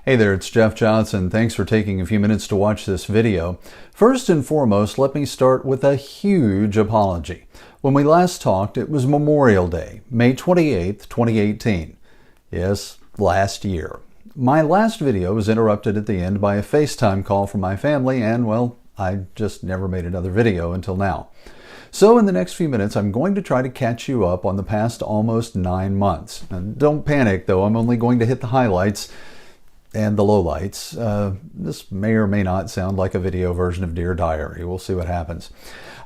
Hey there, it's Jeff Johnson. Thanks for taking a few minutes to watch this video. First and foremost, let me start with a huge apology. When we last talked, it was Memorial Day, May 28th, 2018. Yes, last year. My last video was interrupted at the end by a FaceTime call from my family, and well, I just never made another video until now. So in the next few minutes, I'm going to try to catch you up on the past almost 9 months. And don't panic though, I'm only going to hit the highlights and the lowlights. This may or may not sound like a video version of Dear Diary. We'll see what happens.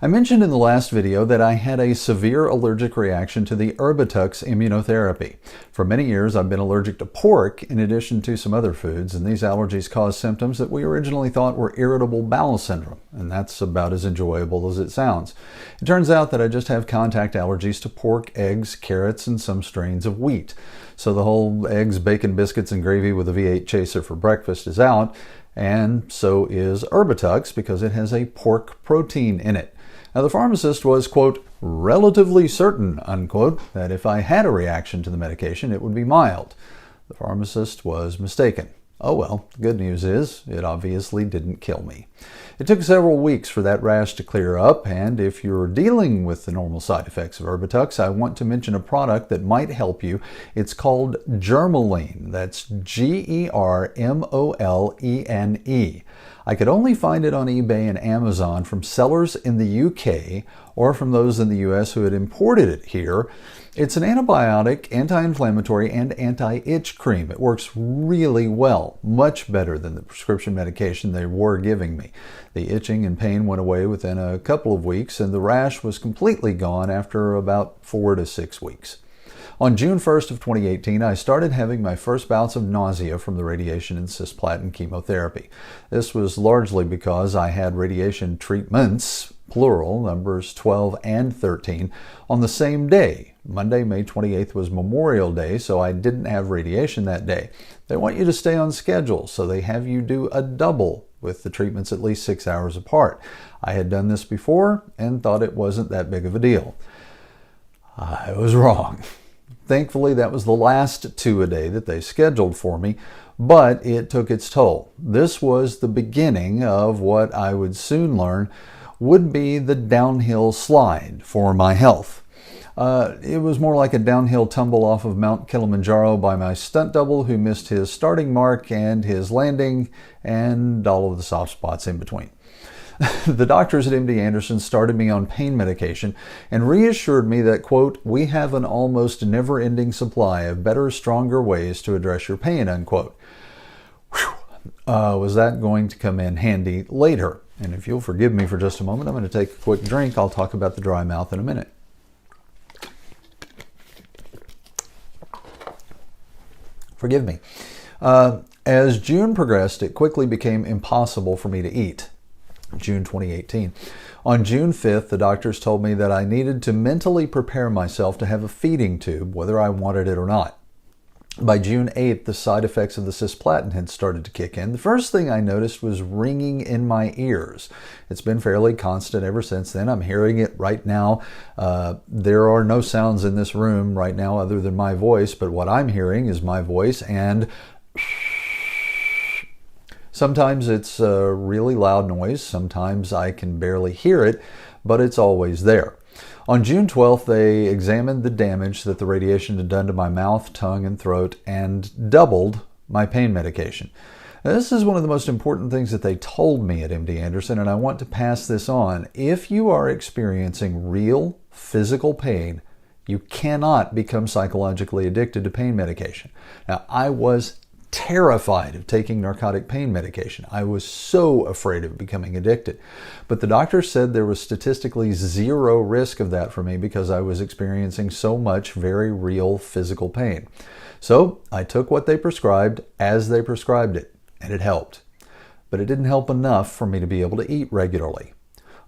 I mentioned in the last video that I had a severe allergic reaction to the Erbitux immunotherapy. For many years, I've been allergic to pork in addition to some other foods, and these allergies cause symptoms that we originally thought were irritable bowel syndrome, and that's about as enjoyable as it sounds. It turns out that I just have contact allergies to pork, eggs, carrots, and some strains of wheat. So the whole eggs, bacon, biscuits, and gravy with a V8 chaser for breakfast is out, and so is Erbitux because it has a pork protein in it. Now, the pharmacist was, quote, relatively certain, unquote, that if I had a reaction to the medication, it would be mild. The pharmacist was mistaken. Oh well, the good news is it obviously didn't kill me. It took several weeks for that rash to clear up, and if you're dealing with the normal side effects of Erbitux, I want to mention a product that might help you. It's called Germolene. That's Germolene. I could only find it on eBay and Amazon from sellers in the UK or from those in the US who had imported it here. It's an antibiotic, anti-inflammatory, and anti-itch cream. It works really well, much better than the prescription medication they were giving me. The itching and pain went away within a couple of weeks, and the rash was completely gone after about 4 to 6 weeks. On June 1st of 2018, I started having my first bouts of nausea from the radiation and cisplatin chemotherapy. This was largely because I had radiation treatments, plural, numbers 12 and 13, on the same day. Monday, May 28th was Memorial Day, so I didn't have radiation that day. They want you to stay on schedule, so they have you do a double with the treatments at least 6 hours apart. I had done this before and thought it wasn't that big of a deal. I was wrong. Thankfully, that was the last 2 a day that they scheduled for me, but it took its toll. This was the beginning of what I would soon learn would be the downhill slide for my health. It was more like a downhill tumble off of Mount Kilimanjaro by my stunt double who missed his starting mark and his landing and all of the soft spots in between. The doctors at MD Anderson started me on pain medication and reassured me that, quote, we have an almost never-ending supply of better, stronger ways to address your pain, unquote. Was that going to come in handy later? And if you'll forgive me for just a moment, I'm going to take a quick drink. I'll talk about the dry mouth in a minute. Forgive me. As June progressed, it quickly became impossible for me to eat. June 2018. On June 5th, the doctors told me that I needed to mentally prepare myself to have a feeding tube, whether I wanted it or not. By June 8th, the side effects of the cisplatin had started to kick in. The first thing I noticed was ringing in my ears. It's been fairly constant ever since then. I'm hearing it right now. There are no sounds in this room right now other than my voice, but what I'm hearing is my voice and sometimes it's a really loud noise, sometimes I can barely hear it, but it's always there. On June 12th, they examined the damage that the radiation had done to my mouth, tongue, and throat and doubled my pain medication. Now, this is one of the most important things that they told me at MD Anderson, and I want to pass this on. If you are experiencing real physical pain, you cannot become psychologically addicted to pain medication. Now, I was terrified of taking narcotic pain medication. I was so afraid of becoming addicted. But the doctor said there was statistically zero risk of that for me because I was experiencing so much very real physical pain. So I took what they prescribed as they prescribed it, and it helped. But it didn't help enough for me to be able to eat regularly.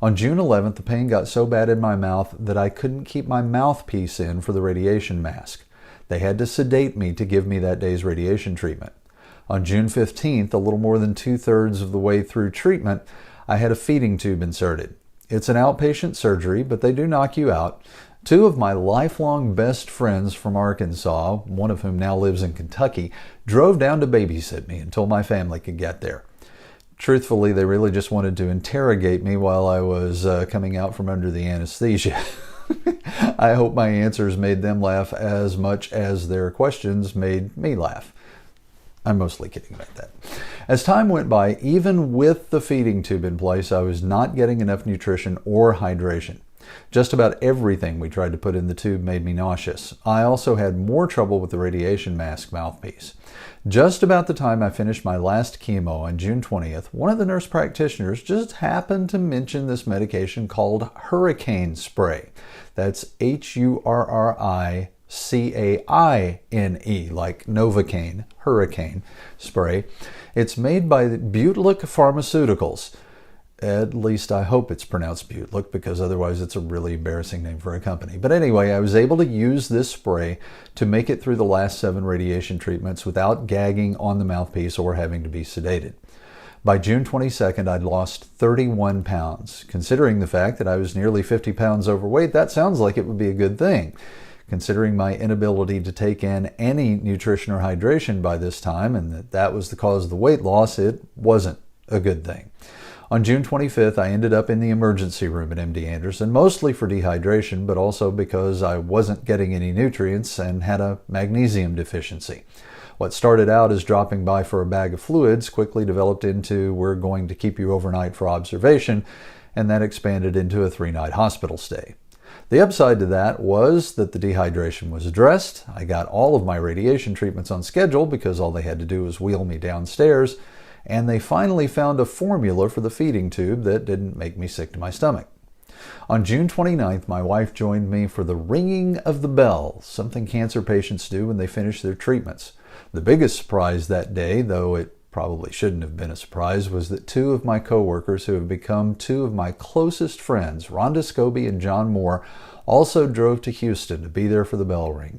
On June 11th, the pain got so bad in my mouth that I couldn't keep my mouthpiece in for the radiation mask. They had to sedate me to give me that day's radiation treatment. On June 15th, a little more than 2/3 of the way through treatment, I had a feeding tube inserted. It's an outpatient surgery, but they do knock you out. Two of my lifelong best friends from Arkansas, one of whom now lives in Kentucky, drove down to babysit me until my family could get there. Truthfully, they really just wanted to interrogate me while I was coming out from under the anesthesia. I hope my answers made them laugh as much as their questions made me laugh. I'm mostly kidding about that. As time went by, even with the feeding tube in place, I was not getting enough nutrition or hydration. Just about everything we tried to put in the tube made me nauseous. I also had more trouble with the radiation mask mouthpiece. Just about the time I finished my last chemo on June 20th, one of the nurse practitioners just happened to mention this medication called hurricane spray. That's Hurricaine, like Novocaine, hurricane spray. It's made by Butlic Pharmaceuticals. At least I hope it's pronounced Butlic, because otherwise it's a really embarrassing name for a company. But anyway, I was able to use this spray to make it through the last 7 radiation treatments without gagging on the mouthpiece or having to be sedated. By June 22nd, I'd lost 31 pounds. Considering the fact that I was nearly 50 pounds overweight, that sounds like it would be a good thing. Considering my inability to take in any nutrition or hydration by this time, and that was the cause of the weight loss, it wasn't a good thing. On June 25th, I ended up in the emergency room at MD Anderson, mostly for dehydration, but also because I wasn't getting any nutrients and had a magnesium deficiency. What started out as dropping by for a bag of fluids quickly developed into we're going to keep you overnight for observation, and that expanded into a 3-night hospital stay. The upside to that was that the dehydration was addressed. I got all of my radiation treatments on schedule because all they had to do was wheel me downstairs, and they finally found a formula for the feeding tube that didn't make me sick to my stomach. On June 29th, my wife joined me for the ringing of the bell, something cancer patients do when they finish their treatments. The biggest surprise that day, though it probably shouldn't have been a surprise, was that 2 of my coworkers who have become 2 of my closest friends, Rhonda Scobie and John Moore, also drove to Houston to be there for the bell ring.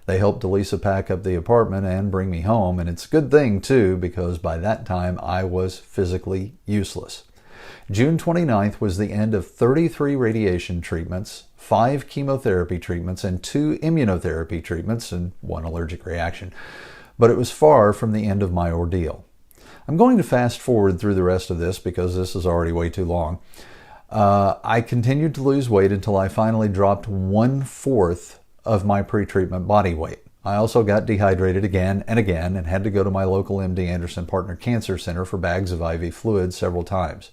They helped Elisa pack up the apartment and bring me home, and it's a good thing, too, because by that time I was physically useless. June 29th was the end of 33 radiation treatments, 5 chemotherapy treatments, and 2 immunotherapy treatments, and 1 allergic reaction. But it was far from the end of my ordeal. I'm going to fast forward through the rest of this because this is already way too long. I continued to lose weight until I finally dropped 1/4 of my pre-treatment body weight. I also got dehydrated again and again and had to go to my local MD Anderson Partner Cancer Center for bags of IV fluid several times.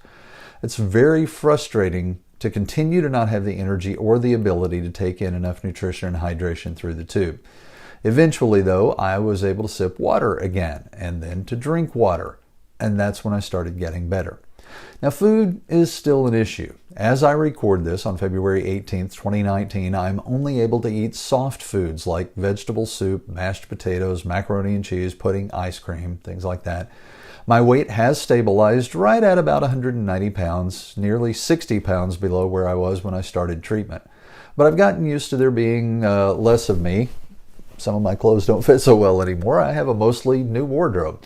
It's very frustrating to continue to not have the energy or the ability to take in enough nutrition and hydration through the tube. Eventually, though, I was able to sip water again and then to drink water, and that's when I started getting better. Now, food is still an issue. As I record this on February 18th, 2019, I'm only able to eat soft foods like vegetable soup, mashed potatoes, macaroni and cheese, pudding, ice cream, things like that. My weight has stabilized right at about 190 pounds, nearly 60 pounds below where I was when I started treatment. But I've gotten used to there being less of me. Some of my clothes don't fit so well anymore. I have a mostly new wardrobe.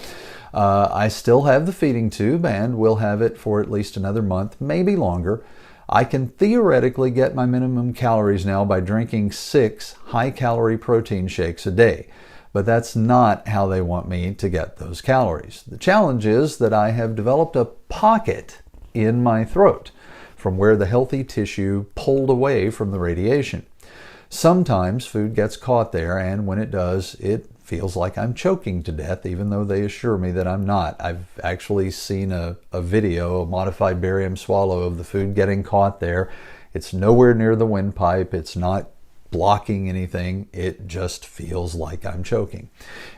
I still have the feeding tube and will have it for at least another month, maybe longer. I can theoretically get my minimum calories now by drinking 6 high-calorie protein shakes a day, but that's not how they want me to get those calories. The challenge is that I have developed a pocket in my throat from where the healthy tissue pulled away from the radiation. Sometimes food gets caught there, and when it does, it feels like I'm choking to death, even though they assure me that I'm not. I've actually seen a video, a modified barium swallow of the food getting caught there. It's nowhere near the windpipe. It's not blocking anything. It just feels like I'm choking.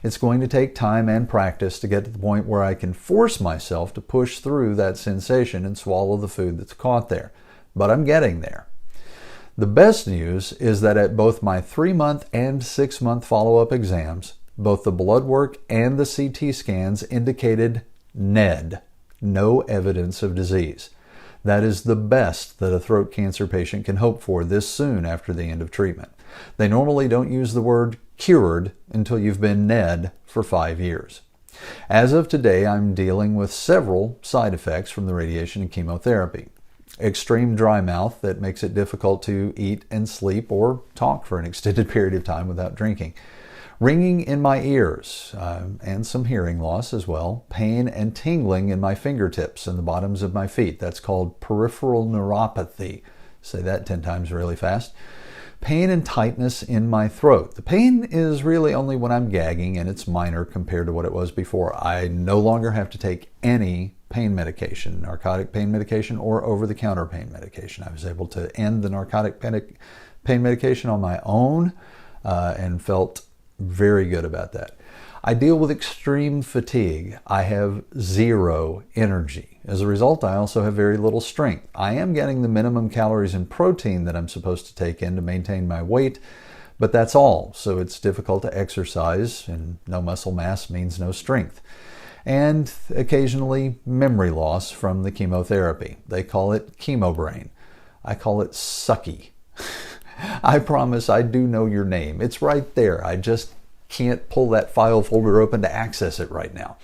It's going to take time and practice to get to the point where I can force myself to push through that sensation and swallow the food that's caught there. But I'm getting there. The best news is that at both my 3-month and 6-month follow-up exams, both the blood work and the CT scans indicated NED, no evidence of disease. That is the best that a throat cancer patient can hope for this soon after the end of treatment. They normally don't use the word cured until you've been NED for 5 years. As of today, I'm dealing with several side effects from the radiation and chemotherapy. extreme dry mouth that makes it difficult to eat and sleep or talk for an extended period of time without drinking, ringing in my ears, and some hearing loss as well, pain and tingling in my fingertips and the bottoms of my feet. That's called peripheral neuropathy. Say that 10 times really fast. Pain and tightness in my throat. The pain is really only when I'm gagging, and it's minor compared to what it was before. I no longer have to take any pain medication, narcotic pain medication or over-the-counter pain medication. I was able to end the narcotic pain medication on my own and felt very good about that. I deal with extreme fatigue. I have zero energy. As a result, I also have very little strength. I am getting the minimum calories and protein that I'm supposed to take in to maintain my weight, but that's all. So it's difficult to exercise, and no muscle mass means no strength. And occasionally memory loss from the chemotherapy. They call it chemo brain. I call it sucky. I promise I do know your name. It's right there. I just can't pull that file folder open to access it right now.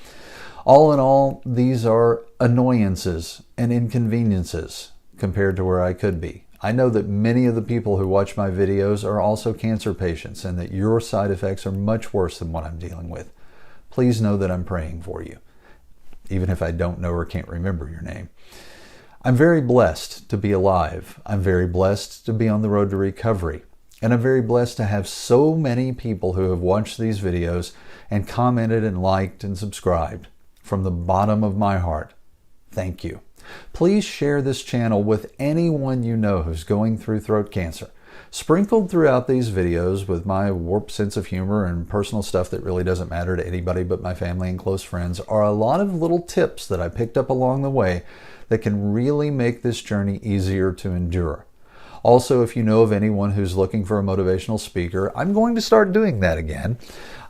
All in all, these are annoyances and inconveniences compared to where I could be. I know that many of the people who watch my videos are also cancer patients, and that your side effects are much worse than what I'm dealing with. Please know that I'm praying for you, even if I don't know or can't remember your name. I'm very blessed to be alive. I'm very blessed to be on the road to recovery. And I'm very blessed to have so many people who have watched these videos and commented and liked and subscribed. From the bottom of my heart, thank you. Please share this channel with anyone you know who's going through throat cancer. Sprinkled throughout these videos with my warped sense of humor and personal stuff that really doesn't matter to anybody but my family and close friends are a lot of little tips that I picked up along the way that can really make this journey easier to endure. Also, if you know of anyone who's looking for a motivational speaker, I'm going to start doing that again.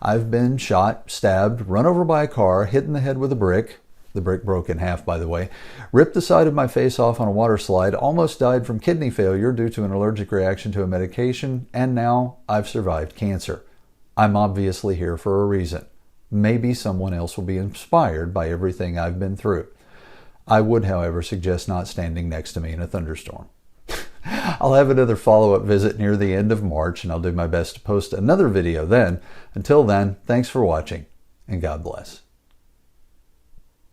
I've been shot, stabbed, run over by a car, hit in the head with a brick. The brick broke in half, by the way. Ripped the side of my face off on a water slide. Almost died from kidney failure due to an allergic reaction to a medication. And now I've survived cancer. I'm obviously here for a reason. Maybe someone else will be inspired by everything I've been through. I would, however, suggest not standing next to me in a thunderstorm. I'll have another follow-up visit near the end of March, and I'll do my best to post another video then. Until then, thanks for watching, and God bless.